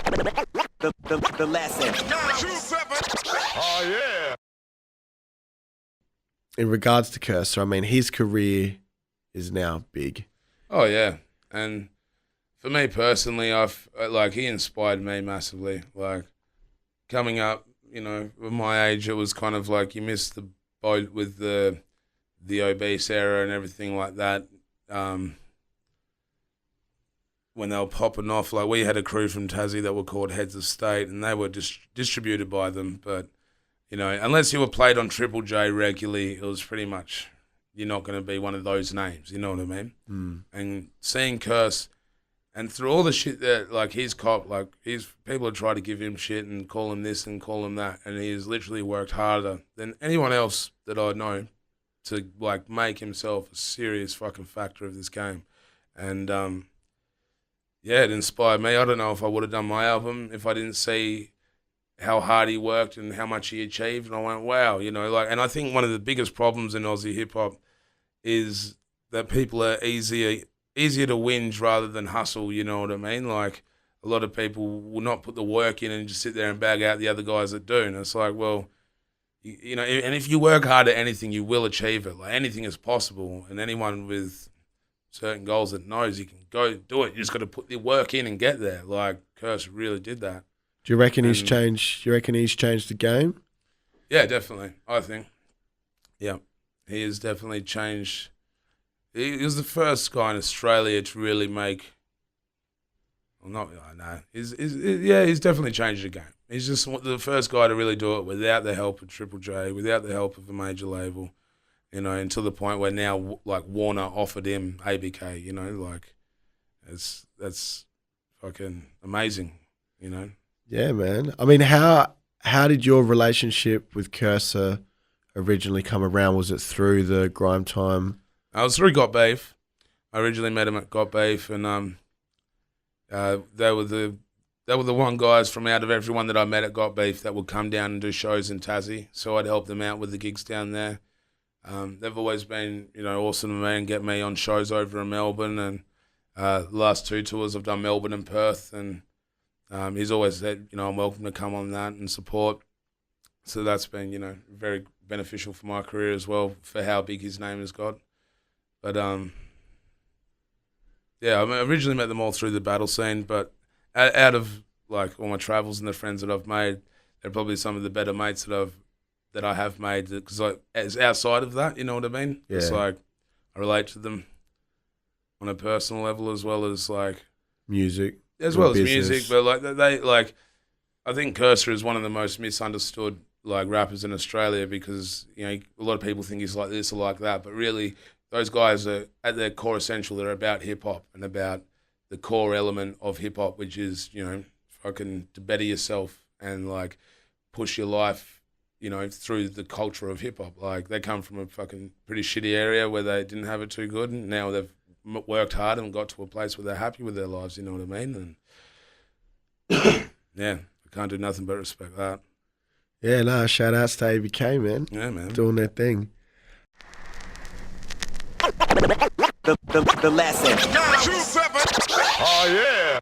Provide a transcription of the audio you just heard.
The lesson. Oh, yeah. In regards to Kerser, I mean, his career is now big. Oh, yeah. And for me personally, he inspired me massively. Like, coming up, you know, with my age, it was kind of like you missed the boat with the obese era and everything like that. When they were popping off, like we had a crew from Tassie that were called Heads of State, and they were distributed by them. But, you know, unless you were played on Triple J regularly, it was pretty much, you're not going to be one of those names, you know what I mean? Mm. And seeing Kerser, and through all the shit that, like, he's cop, like, people have tried to give him shit and call him this and call him that, and he's literally worked harder than anyone else that I know to, like, make himself a serious fucking factor of this game. And, yeah, it inspired me. I don't know if I would have done my album if I didn't see how hard he worked and how much he achieved. And I went, wow, you know, like, and I think one of the biggest problems in Aussie hip hop is that people are easier to whinge rather than hustle, you know what I mean? Like, a lot of people will not put the work in and just sit there and bag out the other guys that do. And it's like, well, you know, and if you work hard at anything, you will achieve it. Like, anything is possible. And anyone with certain goals that knows you can go do it. You just got to put the work in and get there. Like, Kerser really did that. Do you reckon he's changed? Do you reckon he's changed the game? Yeah, definitely. I think. Yeah, he has definitely changed. He was the first guy in Australia to really make. Well, not I know. He's definitely changed the game. He's just the first guy to really do it without the help of Triple J, without the help of a major label. You know, and to the point where now, like, Warner offered him ABK, you know, like, that's fucking amazing, you know? Yeah, man. I mean, how did your relationship with Kerser originally come around? Was it through the Grime Time? I was through Got Beef. I originally met him at Got Beef, and they were the one guys from out of everyone that I met at Got Beef that would come down and do shows in Tassie, so I'd help them out with the gigs down there. They've always been, you know, awesome to me and get me on shows over in Melbourne. And the last 2 tours I've done Melbourne and Perth. And he's always said, you know, I'm welcome to come on that and support. So that's been, you know, very beneficial for my career as well, for how big his name has got. But, yeah, I originally met them all through the battle scene. But out of, like, all my travels and the friends that I've made, they're probably some of the better mates that I have made, because as outside of that, you know what I mean? Yeah. It's like I relate to them on a personal level as well as like music, but like they like, I think Kerser is one of the most misunderstood like rappers in Australia, because, you know, a lot of people think he's like this or like that, but really those guys are at their core essential. They're about hip hop and about the core element of hip hop, which is, you know, fucking to better yourself and like push your life, you know, through the culture of hip-hop. Like, they come from a fucking pretty shitty area where they didn't have it too good, and now they've worked hard and got to a place where they're happy with their lives, you know what I mean? And, yeah, I can't do nothing but respect that. Yeah, no, shout-outs to ABK, man. Yeah, man. Doing their thing. The lesson. Oh, yeah.